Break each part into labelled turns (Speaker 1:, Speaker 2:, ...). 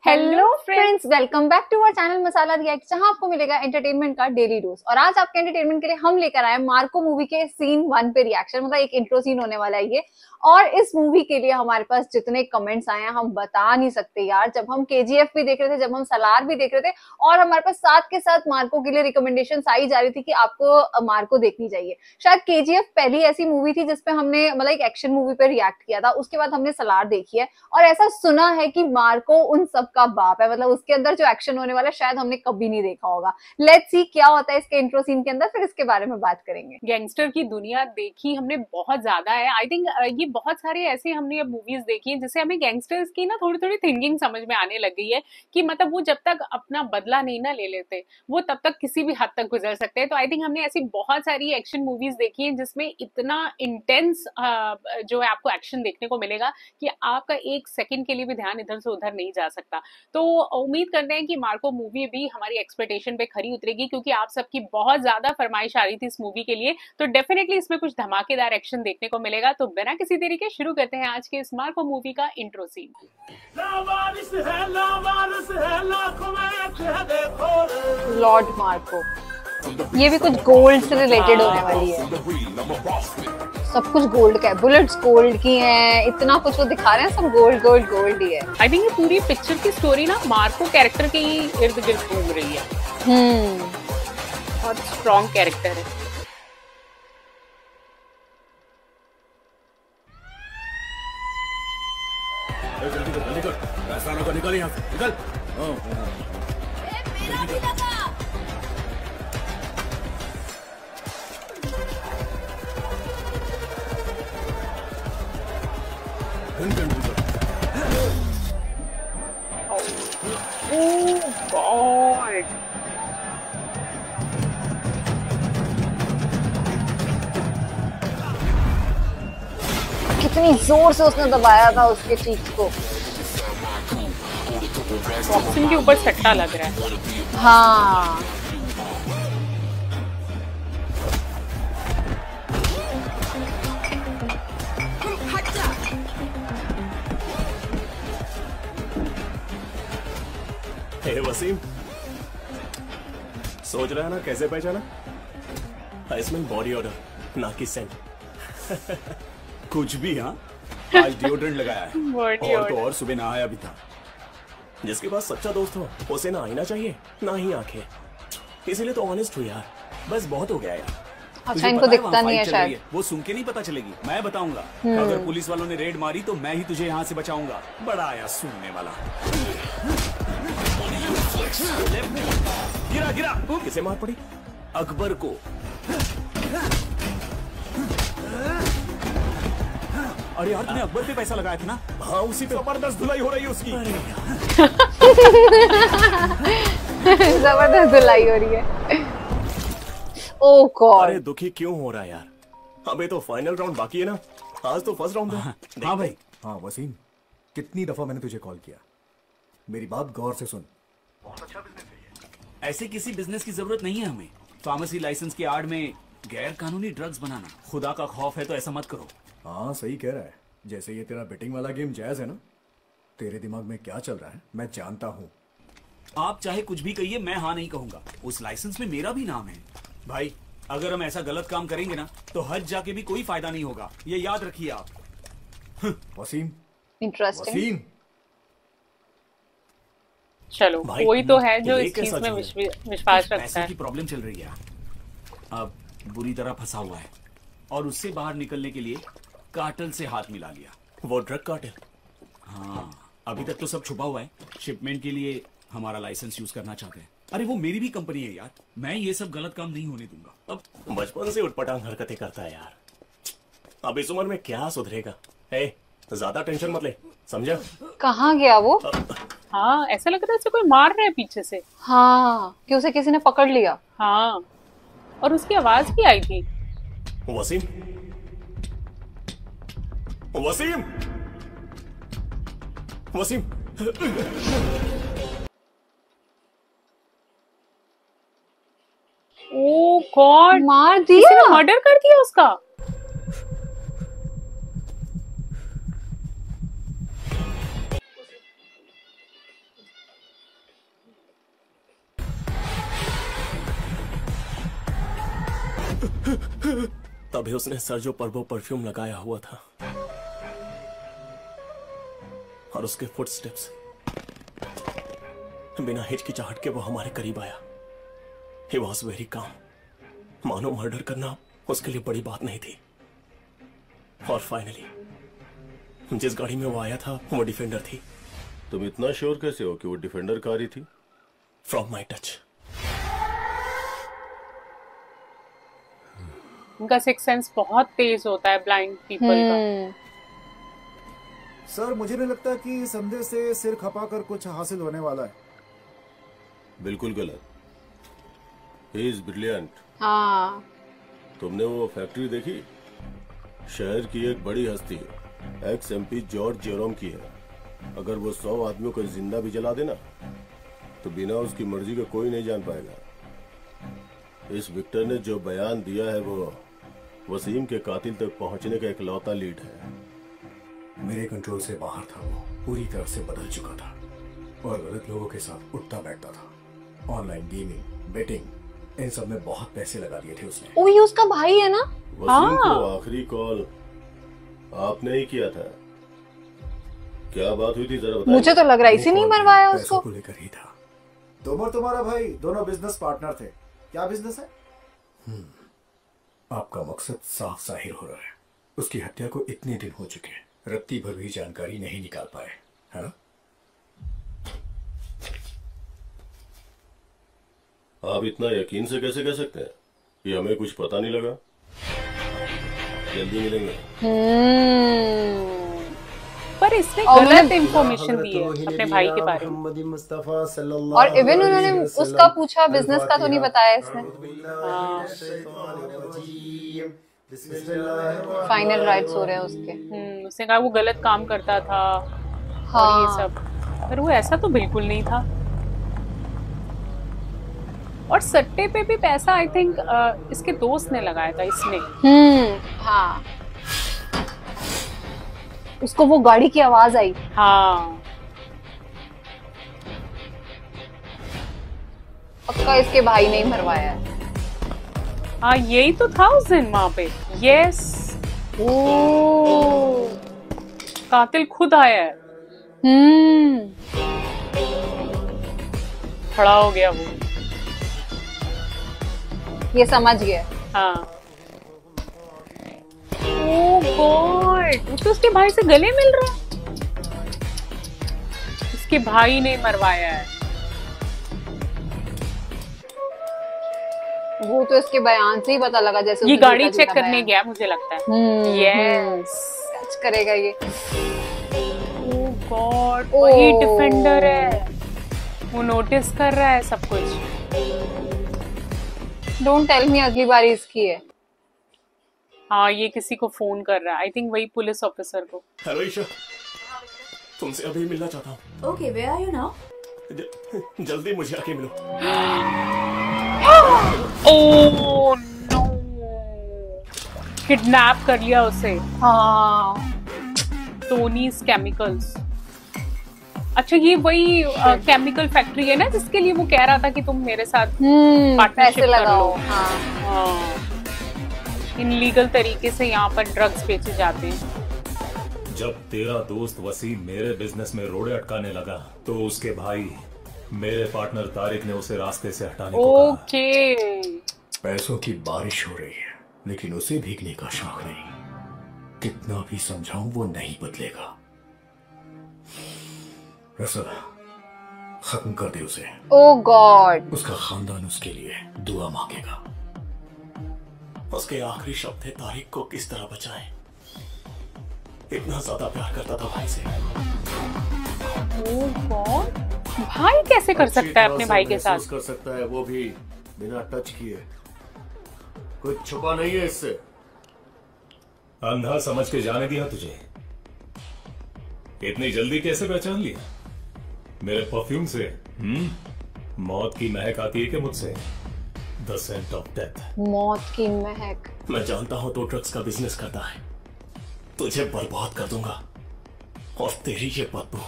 Speaker 1: Hello friends, welcome back to our channel Masala react, जहां आपको मिलेगा एंटरटेनमेंट का डेली डोज। और आज आपके एंटरटेनमेंट के लिए हम लेकर आए मार्को मूवी के सीन 1 पे रिएक्शन। मतलब एक इंट्रो सीन होने वाला है ये। और इस मूवी के लिए हमारे पास जितने कमेंट्स आए हैं हम बता नहीं सकते यार। जब हम केजीएफ भी देख रहे थे, जब हम सलार भी देख रहे थे, और हमारे पास साथ के साथ मार्को के लिए रिकमेंडेशन आई जा रही थी कि आपको मार्को देखनी चाहिए। शायद केजीएफ पहली ऐसी मूवी थी जिसपे हमने मतलब एक एक्शन मूवी पे रिएक्ट किया था। उसके बाद हमने सलार देखी है और ऐसा सुना है कि मार्को उन सब का बाप है। मतलब उसके अंदर जो एक्शन होने वाला है शायद हमने कभी नहीं देखा होगा। लेट्स सी क्या होता है इसके इंट्रो सीन के अंदर, फिर इसके बारे में बात करेंगे।
Speaker 2: गैंगस्टर की दुनिया देखी हमने बहुत ज्यादा है। आई थिंक ये बहुत सारे ऐसे हमने अब मूवीज देखी हैं जिससे हमें गैंगस्टर्स की ना थोड़ी थोड़ी थिंकिंग समझ में आने लग गई है कि मतलब वो जब तक अपना बदला नहीं ना ले लेते वो तब तक किसी भी हद तक गुजर सकते हैं। तो आई थिंक हमने ऐसी बहुत सारी एक्शन मूवीज देखी हैं जिसमें इतना इंटेंस जो है आपको एक्शन देखने को मिलेगा कि आपका एक सेकंड के लिए भी ध्यान इधर से उधर नहीं जा सकता। तो उम्मीद करते हैं कि मार्को मूवी भी हमारी एक्सपेक्टेशन पे खरी उतरेगी, क्योंकि आप सबकी बहुत ज्यादा फरमाइश आ रही थी इस मूवी के लिए। तो डेफिनेटली इसमें कुछ धमाकेदार एक्शन देखने को मिलेगा। तो बिना किसी देरी के शुरू करते हैं आज के इस मार्को मूवी का इंट्रो सीन।
Speaker 1: लॉर्ड मार्को, ये भी कुछ गोल्ड से रिलेटेड होने वाली है। सब कुछ गोल्ड का है, बुलेट्स गोल्ड की हैं, इतना कुछ वो दिखा रहे हैं, सब गोल्ड गोल्ड गोल्ड ही है।
Speaker 2: आई थिंक ये पूरी पिक्चर की स्टोरी ना मार्को कैरेक्टर के ही इर्द गिर्द घूम रही है। बहुत स्ट्रॉन्ग कैरेक्टर है।
Speaker 3: जल्दी कर, ऐसा ना कर, निकल यहाँ से, निकल।
Speaker 2: Oh God!
Speaker 1: कितनी जोर से उसने दबाया था उसके चीक को।
Speaker 2: बॉक्सिंग के ऊपर सट्टा लग रहा है।
Speaker 1: हाँ,
Speaker 3: हे वसीम, सोच रहा है ना कैसे पहचाना? आई स्मेल बॉडी ऑर्डर, ना कि सेंट। कुछ भी। हाँ, आज डिओड्रेंट लगाया है और तो और सुबह नहाया भी था। जिसके पास सच्चा दोस्त हो उसे ना आईना चाहिए ना ही आंखें। इसीलिए तो ऑनेस्ट हो यार, बस बहुत हो गया यार।
Speaker 1: अच्छा इनको दिखता नहीं है शायद।
Speaker 4: वो सुन के नहीं पता चलेगी, मैं बताऊंगा। अगर पुलिस वालों ने रेड मारी तो मैं ही तुझे यहाँ से बचाऊंगा। बड़ा आया सुनने वाला।
Speaker 3: गिरा गिरा। किसे मार पड़ी? अकबर को।
Speaker 4: अरे यार, तूने अकबर पे पैसा लगाया था ना?
Speaker 3: हाँ, उसी पे जबरदस्त धुलाई हो रही है उसकी।
Speaker 1: जबरदस्त धुलाई हो रही है। ओह गॉड।
Speaker 3: अरे दुखी क्यों हो रहा है यार? अबे तो फाइनल राउंड बाकी है ना। आज तो फर्स्ट राउंड है।
Speaker 4: हाँ भाई।
Speaker 5: हाँ वसीम, कितनी दफा मैंने तुझे कॉल किया, मेरी बात गौर से सुन।
Speaker 4: बहुत अच्छा बिजनेस है ये। ऐसे किसी बिजनेस की जरूरत नहीं है हमें। फार्मेसी लाइसेंस की आड़ में गैर कानूनी ड्रग्स बनाना, खुदा का खौफ है तो ऐसा मत करो।
Speaker 5: हाँ सही कह रहा है। जैसे ये तेरा बेटिंग वाला गेम जायज है ना, तेरे दिमाग में क्या चल रहा है मैं जानता हूँ।
Speaker 4: आप चाहे कुछ भी कहिए, मैं हाँ नहीं कहूंगा। उस लाइसेंस में मेरा भी नाम है भाई। अगर हम ऐसा गलत काम करेंगे ना तो हज जाके भी कोई फायदा नहीं होगा, ये याद रखिए आप।
Speaker 5: वसीम,
Speaker 1: इंटरेस्टिंग।
Speaker 5: वसीम,
Speaker 2: चलो कोई तो है जो इस चीज में विश्वास रखता
Speaker 4: पैसे
Speaker 2: है।
Speaker 4: की प्रॉब्लम चल रही है, अब बुरी तरह फंसा हुआ है और उससे बाहर निकलने के लिए कार्टेल से हाथ मिला लिया।
Speaker 3: वो ड्रग कार्टेल?
Speaker 4: हाँ, अभी तक तो सब छुपा हुआ है। शिपमेंट के लिए हमारा लाइसेंस यूज करना चाहते हैं। अरे वो मेरी भी कंपनी है यार, मैं ये सब गलत काम नहीं होने दूंगा।
Speaker 3: अब बचपन से उठपटांग हरकतें करता है यार। अब इस उम्र में क्या सुधरेगा? ज्यादा टेंशन मत ले, समझा?
Speaker 1: कहाँ गया वो?
Speaker 2: हाँ, ऐसा लग रहा है जैसे कोई मार रहा है पीछे से।
Speaker 1: हाँ, कि उसे किसी ने पकड़ लिया।
Speaker 2: हाँ, और उसकी आवाज भी आई थी।
Speaker 3: वसीम, वसीम, वसीम।
Speaker 2: ओह गॉड,
Speaker 1: मार
Speaker 2: किसी
Speaker 1: दिया।
Speaker 2: ने मर्डर कर दिया उसका।
Speaker 3: तभी उसने सर्जो पर वो परफ्यूम लगाया हुआ था और उसके फुटस्टेप्स बिना हिचकिचाहट के वो हमारे करीब आया। He was very calm. मानो मर्डर करना उसके लिए बड़ी बात नहीं थी। और फाइनली जिस गाड़ी में वो आया था वो डिफेंडर थी।
Speaker 6: तुम इतना श्योर कैसे हो कि वो डिफेंडर कार ही थी?
Speaker 3: From my touch.
Speaker 2: उनका सिक्स सेंस बहुत तेज होता है ब्लाइंड पीपल का।
Speaker 5: सर मुझे नहीं लगता कि संदेह से सिर खपाकर कुछ हासिल होने वाला है।
Speaker 6: बिल्कुल गलत। He is brilliant.
Speaker 1: हाँ।
Speaker 6: तुमने वो फैक्ट्री देखी? शहर की एक बड़ी हस्ती है, एक्स एमपी जॉर्ज जेरोम की है। अगर वो 100 आदमियों को जिंदा भी जला देना तो बिना उसकी मर्जी के कोई नहीं जान पाएगा। इस विक्टर ने जो बयान दिया है वो वसीम के कातिल तक पहुंचने का इकलौता लीड है।
Speaker 5: मेरे कंट्रोल से बाहर था, वो पूरी तरह से बदल चुका था और गलत लोगों के साथ उठता बैठता था। ऑनलाइन गेमिंग, बेटिंग, इन सब में बहुत पैसे लगा दिए थे उसने।
Speaker 1: ओ ये उसका भाई है ना?
Speaker 6: वसीम को आखिरी कॉल आपने ही किया था। क्या बात हुई थी जरा बताइए।
Speaker 1: मुझे तो लग रहा है इसी नहीं मरवाया उसको।
Speaker 5: पैसों को लेकर ही था। तुम और तुम्हारा भाई दोनों बिजनेस पार्टनर थे। क्या बिजनेस है? आपका मकसद साफ जाहिर हो रहा है। उसकी हत्या को इतने दिन हो चुके हैं, रत्ती भर भी जानकारी नहीं निकाल पाए, है ना?
Speaker 6: आप इतना यकीन से कैसे कह सकते हैं कि हमें कुछ पता नहीं लगा? जल्दी मिलेंगे।
Speaker 2: पर इसने गलत इंफॉर्मेशन दी है अपने भाई के बारे में।
Speaker 1: और इवन उन्होंने उसका पूछा बिजनेस का तो नहीं बताया इसने। फाइनल राइट्स हो रहे हैं उसके।
Speaker 2: उसने कहा वो गलत काम करता था।
Speaker 1: हाँ।
Speaker 2: और ये सब, पर वो ऐसा तो बिल्कुल नहीं था। और सट्टे पे भी पैसा आई थिंक इसके दोस्त ने लगाया था, इसने।
Speaker 1: हाँ। उसको वो गाड़ी की आवाज आई।
Speaker 2: हाँ।
Speaker 1: पक्का इसके भाई ने ही मरवाया है।
Speaker 2: हाँ यही तो था उस दिन वहां पे। यस।
Speaker 1: ओ
Speaker 2: कातिल खुद आया है। खड़ा हो गया वो।
Speaker 1: ये समझ गया।
Speaker 2: हाँ। ओह गॉड, तो उसके भाई से गले मिल रहा है। इसके भाई ने मरवाया है।
Speaker 1: वो तो इसके बयान से ही पता लगा, जैसे
Speaker 2: ये गाड़ी चेक करने गया मुझे लगता है। यस,
Speaker 1: सच करेगा ये।
Speaker 2: ओह गॉड, वही डिफेंडर है। वो नोटिस कर रहा है सब कुछ।
Speaker 1: डोंट टेल मी अगली बार इसकी है।
Speaker 2: हाँ ये किसी को फोन कर रहा है, आई थिंक वही पुलिस ऑफिसर को।
Speaker 3: हेलो ईशा, तुमसे अभी मिलना चाहता हूँ।
Speaker 7: Okay, where are you now?
Speaker 3: जल्दी मुझे आके मिलो।
Speaker 2: ओह नो, किडनैप कर लिया उसे।
Speaker 1: हाँ।
Speaker 2: टोनीज केमिकल्स। अच्छा ये वही केमिकल फैक्ट्री है ना जिसके लिए वो कह रहा था कि तुम मेरे साथ पार्टनरशिप कर लो। हाँ। इनलीगल तरीके से यहाँ पर ड्रग्स बेचे जाते हैं।
Speaker 8: जब तेरा दोस्त वसीम मेरे बिजनेस में रोड़े अटकाने लगा तो उसके भाई मेरे पार्टनर तारिक ने उसे रास्ते से हटाने को कहा।
Speaker 2: ओके।
Speaker 5: पैसों की बारिश हो रही है लेकिन उसे भीगने का शौक नहीं। कितना भी समझाऊं वो नहीं बदलेगा। रसल, खत्म कर दे उसे।
Speaker 1: ओह गॉड।
Speaker 5: उसका खानदान उसके लिए दुआ मांगेगा।
Speaker 3: उसके आखिरी शब्द थे तारिक को किस तरह बचाएं। इतना ज्यादा प्यार करता था भाई से।
Speaker 2: ओह गॉड, भाई कैसे कर सकता है अपने भाई के साथ?
Speaker 6: कर सकता है वो भी बिना टच किए। कुछ छुपा नहीं है इससे।
Speaker 8: अंधा समझ के जाने दिया तुझे। इतनी जल्दी कैसे पहचान लिया? मेरे परफ्यूम से मौत की महक आती है कि मुझसे? The scent of death.
Speaker 1: मौत की महक।
Speaker 3: मैं जानता हूं तो ड्रग्स का बिजनेस करता है। तुझे बर्बाद कर दूंगा और तेरी ये बदबू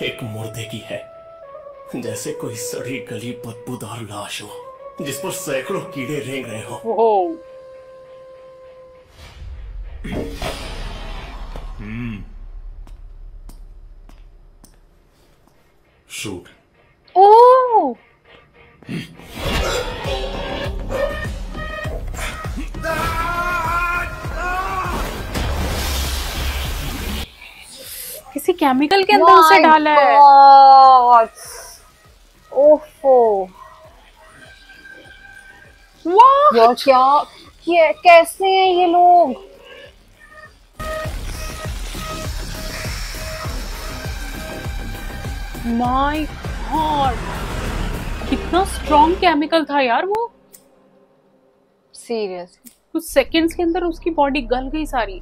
Speaker 3: एक मुर्दे की है, जैसे कोई सड़ी गली बदबूदार लाश हो जिस पर सैकड़ों कीड़े रेंग रहे हो।
Speaker 8: शूट।
Speaker 2: ओह किसी केमिकल के अंदर उसे डाला है।
Speaker 1: ओफो
Speaker 2: वाह
Speaker 1: यार क्या कैसे हैं ये लोग।
Speaker 2: माय गॉड कितना स्ट्रॉन्ग केमिकल था यार वो।
Speaker 1: सीरियसली
Speaker 2: कुछ सेकंड्स के अंदर उसकी बॉडी गल गई सारी।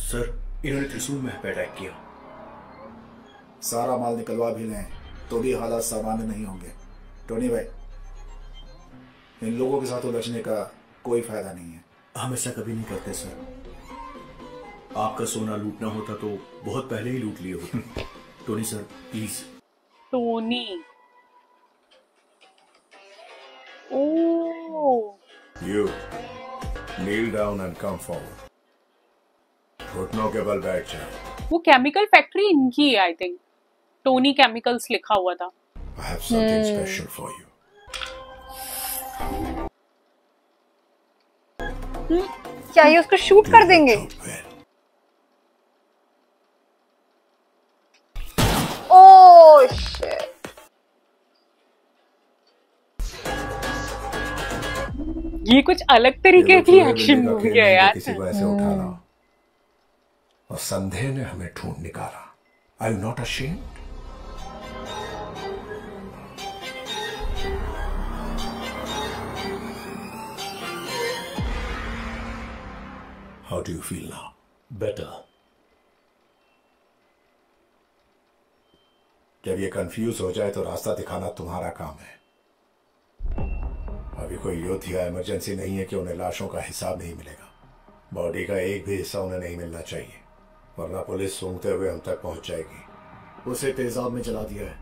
Speaker 5: सर इन्होंने त्रिशूल में अटैक किया। सारा माल निकलवा भी लें तो भी हालात सामान्य नहीं होंगे। टोनी भाई, इन लोगों के साथ उलझने का कोई फायदा नहीं है। हम ऐसा कभी नहीं करते सर। आपका सोना लूटना होता तो बहुत पहले ही लूट लिए होते। Tony sir please.
Speaker 2: Tony oh
Speaker 5: you kneel down and come forward. घुटनों के बल बैठ जाओ।
Speaker 2: वो केमिकल फैक्ट्री इनकी है आई थिंक। टोनी केमिकल्स लिखा हुआ था।
Speaker 5: I have something special for you.
Speaker 1: क्या ये उसको शूट कर देंगे? Oh shit.
Speaker 2: ये कुछ अलग तरीके की एक्शन मूवी है यार।
Speaker 5: किसी को ऐसे उठाना और संदेह ने हमें ढूंढ निकाला। Are you not ashamed? How do you feel now?
Speaker 8: Better.
Speaker 5: जब ये कंफ्यूज हो जाए तो रास्ता दिखाना तुम्हारा काम है। अभी कोई युद्ध या इमरजेंसी नहीं है कि उन्हें लाशों का हिसाब नहीं मिलेगा। बॉडी का एक भी हिस्सा उन्हें नहीं मिलना चाहिए, वरना पुलिस सूंघते हुए हम तक पहुंच जाएगी। उसे तेजाब में जला दिया है।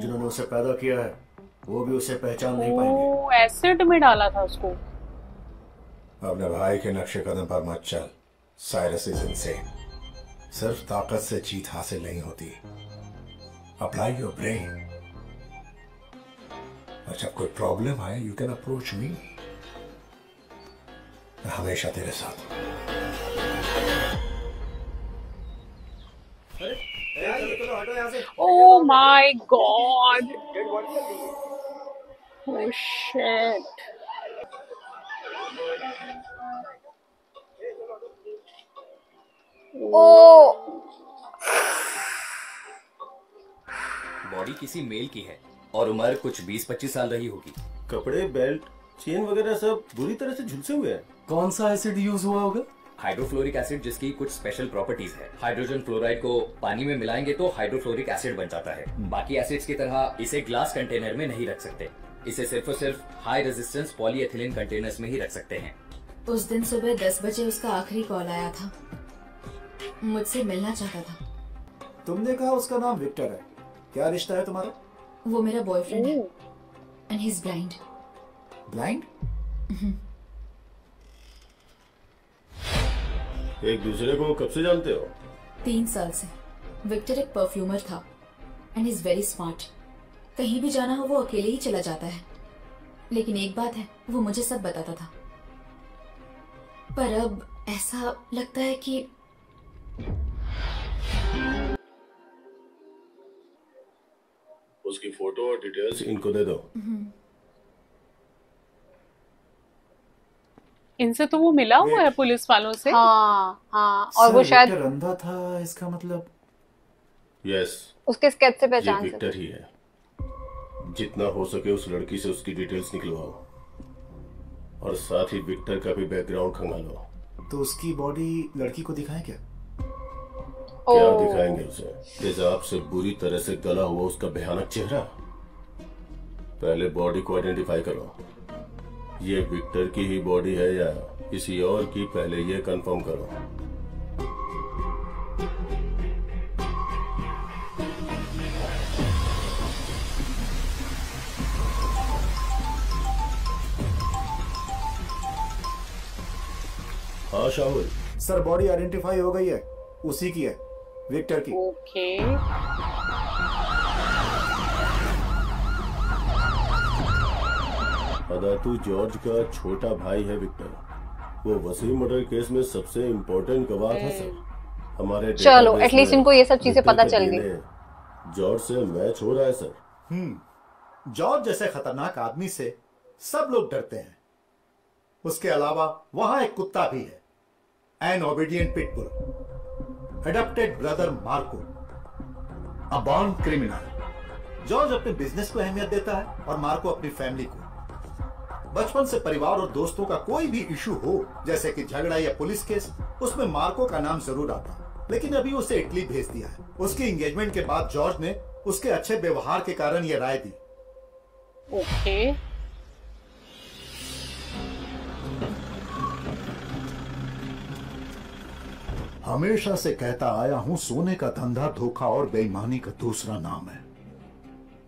Speaker 5: जिन्होंने उसे पैदा किया है वो भी उसे पहचान नहीं पाएंगे।
Speaker 2: एसिड में डाला था उसको।
Speaker 5: अपने भाई के नक्शे कदम पर मत चल। Cyrus is insane. सिर्फ ताकत से जीत हासिल नहीं होती। Apply your brain. और जब कोई प्रॉब्लम आए यू कैन अप्रोच मी। मैं हमेशा तेरे साथ हूं।
Speaker 2: Oh my god! Oh shit!
Speaker 1: Oh
Speaker 7: body किसी मेल की है और उम्र कुछ 20-25 साल रही होगी।
Speaker 6: कपड़े, बेल्ट, चेन वगैरह सब बुरी तरह से झुलसे हुए हैं।
Speaker 3: कौन सा एसिड यूज हुआ होगा?
Speaker 7: हाइड्रोफ्लोरिक एसिड, जिसकी कुछ स्पेशल प्रॉपर्टीज है। हाइड्रोजन फ्लोराइड को पानी में मिलाएंगे तो हाइड्रोफ्लोरिक एसिड बन जाता है। बाकी एसिड्स की तरह इसे ग्लास कंटेनर में नहीं रख सकते। इसे सिर्फ और सिर्फ हाई रेजिस्टेंस पॉलीएथिलीन कंटेनर्स में ही रख सकते हैं।
Speaker 9: उस दिन सुबह 10 बजे उसका आखिरी कॉल आया था। मुझसे मिलना चाहता था।
Speaker 5: तुमने कहा उसका नाम विक्टर है। क्या रिश्ता है तुम्हारा?
Speaker 9: वो मेरा बॉयफ्रेंड है and he is blind.
Speaker 5: Blind?
Speaker 6: एक दूसरे को कब से जानते हो?
Speaker 9: 3 साल से। विक्टर एक परफ्यूमर था and he is very smart. कहीं भी जाना हो वो अकेले ही चला जाता है। लेकिन एक बात है, वो मुझे सब बताता था। पर अब ऐसा लगता है कि
Speaker 6: उसकी फोटो और डिटेल्स इनको दे दो।
Speaker 2: इनसे तो वो मिला हुआ है पुलिस वालों से।
Speaker 1: हाँ हाँ, और वो शायद
Speaker 5: विक्टर अंधा था, इसका मतलब?
Speaker 6: यस,
Speaker 1: उसके स्केच से
Speaker 6: ये
Speaker 1: पहचान
Speaker 6: विक्टर ही है। जितना हो सके उस लड़की से उसकी डिटेल्स निकलवाओ और साथ ही विक्टर का भी बैकग्राउंड खंगालो।
Speaker 5: तो उसकी बॉडी लड़की को दिखाएं क्या?
Speaker 6: क्या दिखाएंगे उसे? तेजाब से बुरी तरह से गला हुआ उसका भयानक चेहरा। पहले बॉडी को आइडेंटिफाई करो। ये विक्टर की ही बॉडी है या किसी और की, पहले ये कंफर्म करो। हाँ शाहुल,
Speaker 5: सर बॉडी आइडेंटिफाई हो गई है, उसी की है, विक्टर की।
Speaker 2: ओके
Speaker 6: अदातू जॉर्ज का छोटा भाई है विक्टर। वो वसीम मर्डर केस में सबसे इम्पोर्टेंट गवाह था सर। हमारे
Speaker 1: चलो एटलीस्ट इनको ये सब चीजें पता चल गई।
Speaker 6: जॉर्ज से मैच हो रहा है सर।
Speaker 5: जॉर्ज जैसे खतरनाक आदमी से सब लोग डरते हैं। उसके अलावा वहां एक कुत्ता भी है, N obedient pitbull, adopted brother Marco, a born criminal. George अपने बिजनेस को अहमियत देता है और मार्को अपनी फैमिली को। बचपन से परिवार और दोस्तों का कोई भी इशू हो, जैसे कि झगड़ा या पुलिस केस, उसमें मार्को का नाम जरूर आता। लेकिन अभी उसे इटली भेज दिया है। उसकी एंगेजमेंट के बाद जॉर्ज ने उसके अच्छे व्यवहार के कारण यह राय दी।
Speaker 2: ओके
Speaker 5: हमेशा से कहता आया हूं, सोने का धंधा धोखा और बेईमानी का दूसरा नाम है।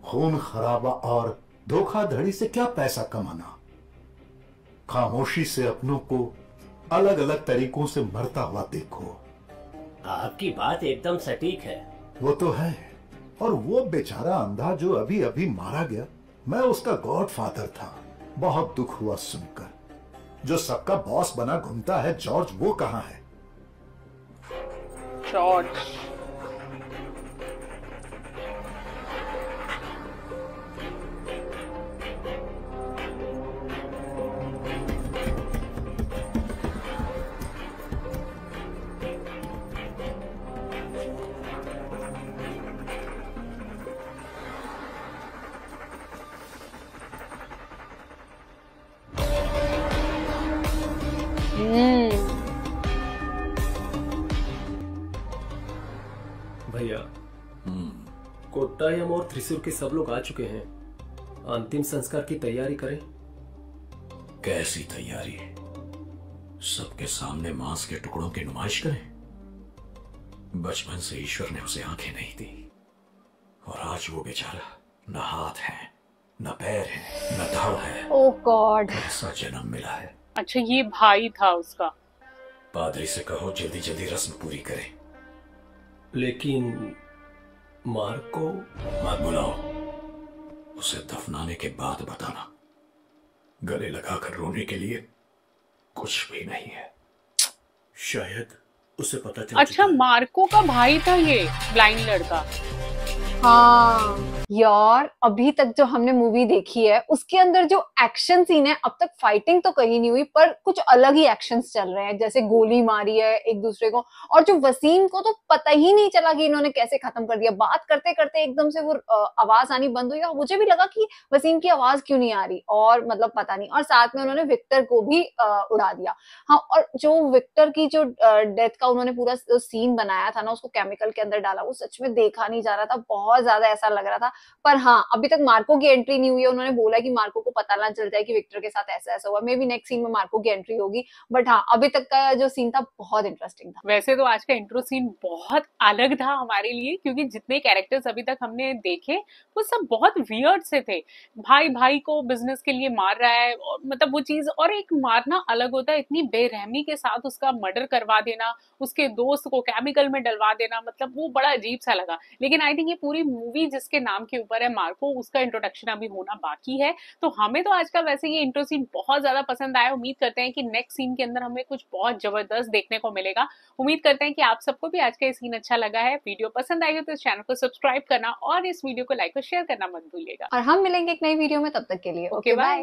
Speaker 5: खून खराबा और धोखाधड़ी से क्या पैसा कमाना, खामोशी से अपनों को अलग अलग तरीकों से मरता हुआ देखो।
Speaker 10: आपकी बात एकदम सटीक है।
Speaker 5: वो तो है। और वो बेचारा अंधा जो अभी अभी मारा गया, मैं उसका गॉडफादर था। बहुत दुख हुआ सुनकर। जो सबका बॉस बना घूमता है जॉर्ज, वो कहां है?
Speaker 2: जॉर्ज
Speaker 11: भैया, कोट्टायम और त्रिशूर के सब लोग आ चुके हैं। अंतिम संस्कार की तैयारी करें।
Speaker 3: कैसी तैयारी? सबके सामने मांस के टुकड़ों की नुमाइश करें? बचपन से ईश्वर ने उसे आंखें नहीं दी और आज वो बेचारा न हाथ है, न पैर है, न धड़ है।
Speaker 1: ओह गॉड,
Speaker 3: ऐसा जन्म मिला है।
Speaker 2: अच्छा ये भाई था उसका।
Speaker 3: पादरी से कहो जल्दी जल्दी रस्म पूरी करे।
Speaker 11: लेकिन मार्को
Speaker 3: मत बुलाओ, उसे दफनाने के बाद बताना। गले लगाकर रोने के लिए कुछ भी नहीं है।
Speaker 4: शायद उसे पता चल
Speaker 2: अच्छा मार्को का भाई था ये ब्लाइंड लड़का।
Speaker 1: हाँ यार, अभी तक जो हमने मूवी देखी है उसके अंदर जो एक्शन सीन है, अब तक फाइटिंग तो कहीं नहीं हुई पर कुछ अलग ही एक्शंस चल रहे हैं, जैसे गोली मारी है एक दूसरे को। और जो वसीम को तो पता ही नहीं चला कि इन्होंने कैसे खत्म कर दिया। बात करते करते एकदम से वो आवाज आनी बंद हुई और मुझे भी लगा कि वसीम की आवाज क्यों नहीं आ रही, और मतलब पता नहीं। और साथ में उन्होंने विक्टर को भी उड़ा दिया। हाँ, और जो विक्टर की जो डेथ का उन्होंने पूरा सीन बनाया था ना, उसको केमिकल के अंदर डाला, वो सच में देखा नहीं जा रहा था, बहुत ज्यादा ऐसा लग रहा था। पर हाँ, अभी तक मार्को की एंट्री नहीं हुई है। उन्होंने बोला कि मार्को को पता ना चल जाए कि विक्टर के साथ ऐसा ऐसा हुआ। मे बी नेक्स्ट सीन में मार्को की एंट्री होगी। बट हाँ, अभी तक का जो सीन था बहुत इंटरेस्टिंग था।
Speaker 2: वैसे तो आज का इंट्रो सीन बहुत अलग था हमारे लिए, क्योंकि जितने कैरेक्टर्स अभी तक हमने देखे वो सब बहुत वियर्ड से थे। भाई भाई को बिजनेस के लिए मार रहा है, और मतलब वो चीज, और एक मारना अलग होता है, इतनी बेरहमी के साथ उसका मर्डर करवा देना, उसके दोस्त को केमिकल में डलवा देना, मतलब वो बड़ा अजीब सा लगा। लेकिन आई थिंक ये पूरी मूवी जिसके नाम के ऊपर है मार्को, उसका इंट्रोडक्शन अभी होना बाकी है। तो हमें तो आज का वैसे ये इंट्रो सीन बहुत ज्यादा पसंद आया। उम्मीद करते हैं कि नेक्स्ट सीन के अंदर हमें कुछ बहुत जबरदस्त देखने को मिलेगा। उम्मीद करते हैं कि आप सबको भी आज का ये सीन अच्छा लगा है। वीडियो पसंद आई हो तो इस चैनल को सब्सक्राइब करना और इस वीडियो को लाइक और शेयर करना मत भूलिएगा।
Speaker 1: और हम मिलेंगे एक नई वीडियो में, तब तक के लिए
Speaker 2: ओके बाय।